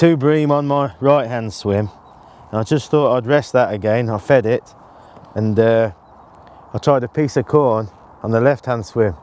2 bream on my right hand swim. And I just thought I'd rest that again. I fed it, and I tried a piece of corn on the left hand swim.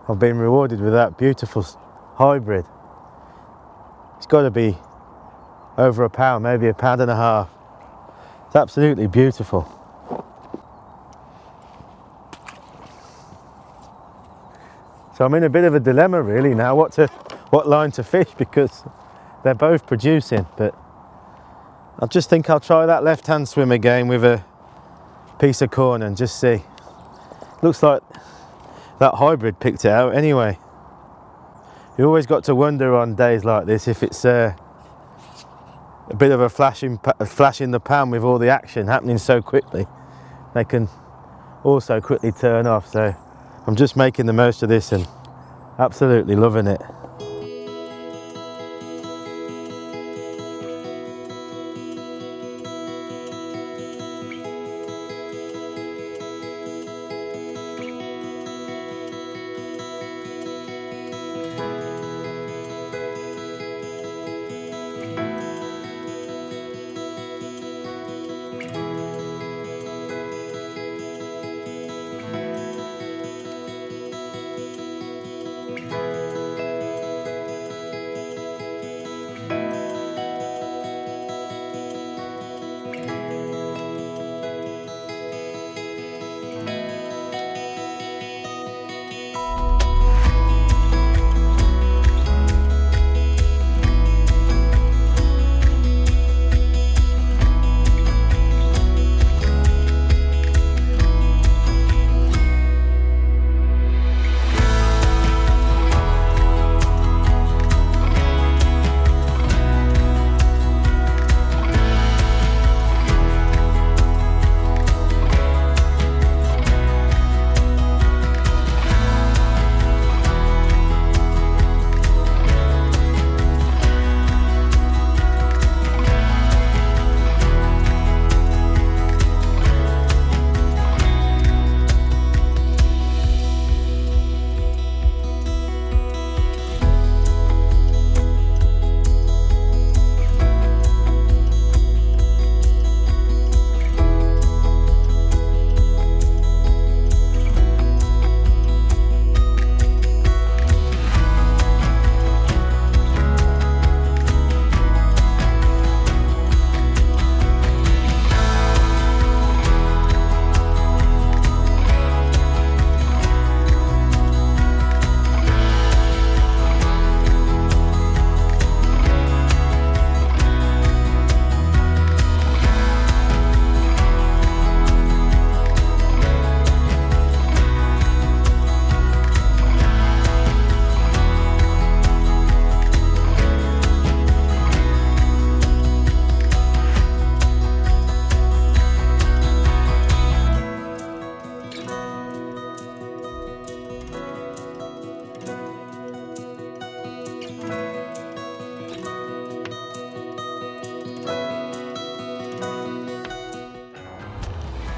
I've been rewarded with that beautiful hybrid. It's got to be over a pound, maybe a pound and a half. It's absolutely beautiful. So I'm in a bit of a dilemma really now, what line to fish, because they're both producing, but I just think I'll try that left hand swim again with a piece of corn and just see. Looks like that hybrid picked it out anyway. You always got to wonder on days like this if it's a bit of a flash in the pan with all the action happening so quickly. They can also quickly turn off, so I'm just making the most of this and absolutely loving it.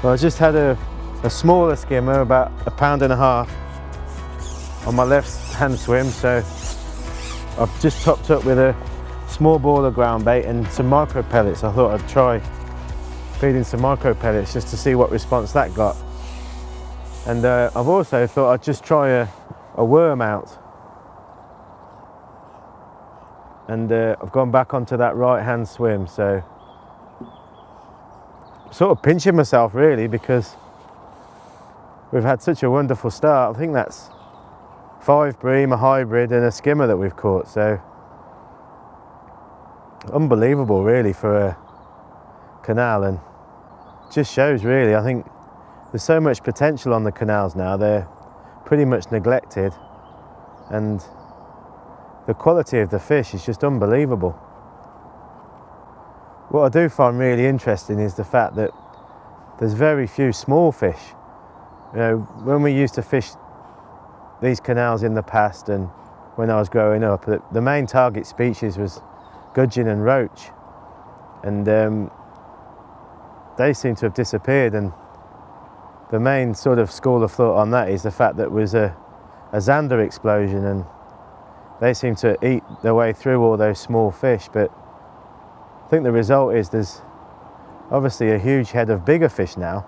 Well, I just had a smaller skimmer, about a pound and a half, on my left hand swim, so I've just topped up with a small ball of ground bait and some micro pellets. I thought I'd try feeding some micro pellets just to see what response that got. And I've also thought I'd just try a worm out. And I've gone back onto that right hand swim, so I'm sort of pinching myself really, because we've had such a wonderful start. I think that's 5 bream, a hybrid and a skimmer that we've caught, so unbelievable really for a canal, and just shows really, I think there's so much potential on the canals now. They're pretty much neglected, and the quality of the fish is just unbelievable. What I do find really interesting is the fact that there's very few small fish. You know, when we used to fish these canals in the past and when I was growing up, the main target species was gudgeon and roach, and they seem to have disappeared. And the main sort of school of thought on that is the fact that it was a zander explosion, and they seem to eat their way through all those small fish. But think the result is there's obviously a huge head of bigger fish now.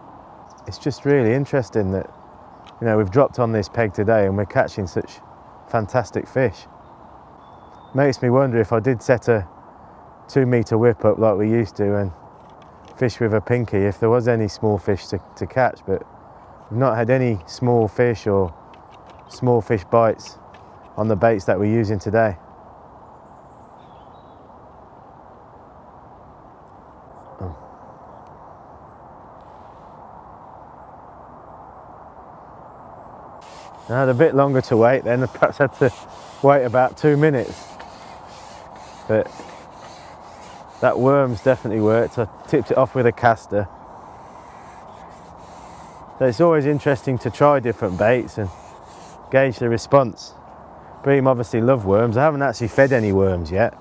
It's just really interesting that, you know, we've dropped on this peg today and we're catching such fantastic fish. Makes me wonder if I did set a 2 metre whip up like we used to and fish with a pinky, if there was any small fish to catch, but we've not had any small fish or small fish bites on the baits that we're using today. I had a bit longer to wait then, I perhaps had to wait about 2 minutes. But that worm's definitely worked. I tipped it off with a caster. So it's always interesting to try different baits and gauge the response. Bream obviously love worms. I haven't actually fed any worms yet.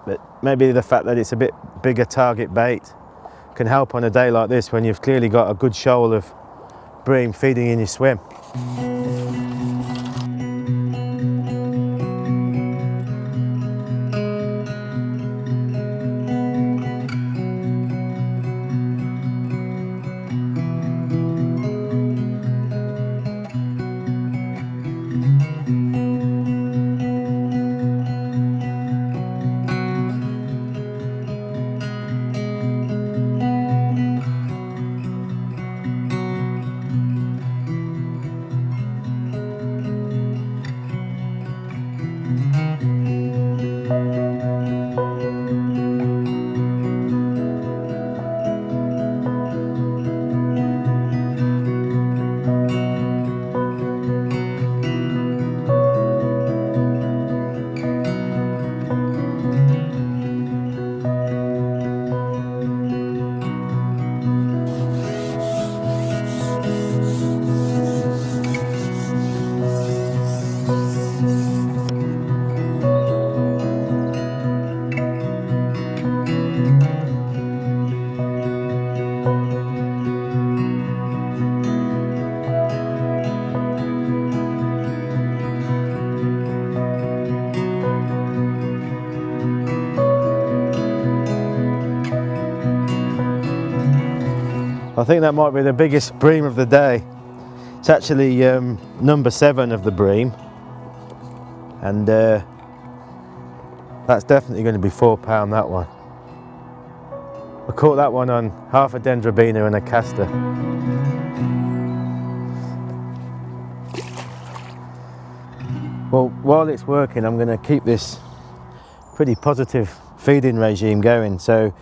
But maybe the fact that it's a bit bigger target bait can help on a day like this when you've clearly got a good shoal of bream feeding in your swim. I think that might be the biggest bream of the day. It's actually number 7 of the bream, and that's definitely going to be £4, that one. I caught that one on half a dendrobina and a caster. Well, while it's working, I'm going to keep this pretty positive feeding regime going. So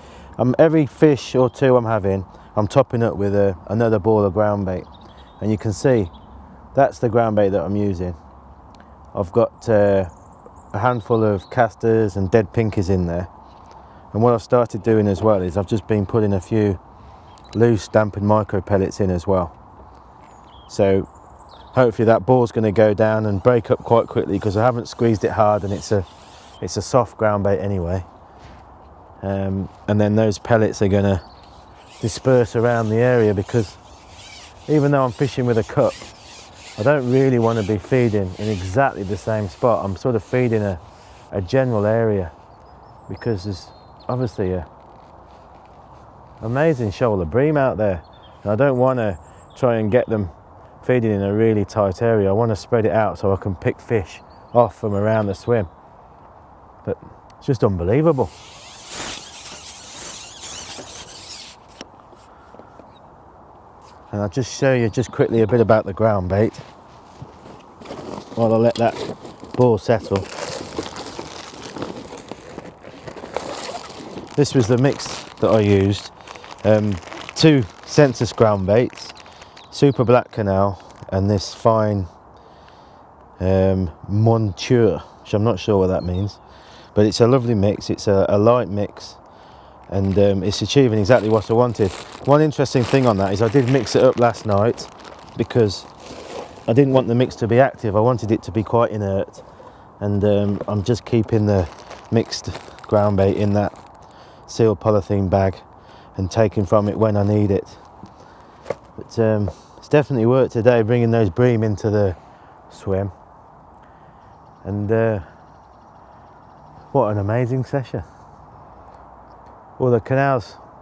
every fish or two I'm having, I'm topping up with another ball of ground bait, and you can see that's the ground bait that I'm using. I've got a handful of casters and dead pinkies in there, and what I've started doing as well is I've just been putting a few loose dampened micro pellets in as well. So hopefully that ball's going to go down and break up quite quickly, because I haven't squeezed it hard and it's a soft ground bait anyway. And then those pellets are going to disperse around the area, because even though I'm fishing with a cup, I don't really want to be feeding in exactly the same spot. I'm sort of feeding a general area, because there's obviously a amazing shoal of bream out there, and I don't want to try and get them feeding in a really tight area. I want to spread it out so I can pick fish off from around the swim. But it's just unbelievable. And I'll just show you just quickly a bit about the ground bait while I let that ball settle. This was the mix that I used. 2 census ground baits, super black canal, and this fine chieu, which I'm not sure what that means, but it's a lovely mix. It's a light mix, and it's achieving exactly what I wanted. One interesting thing on that is I did mix it up last night, because I didn't want the mix to be active. I wanted it to be quite inert, and I'm just keeping the mixed ground bait in that sealed polythene bag and taking from it when I need it. But it's definitely worked today, bringing those bream into the swim, and What an amazing session. Well, the canal's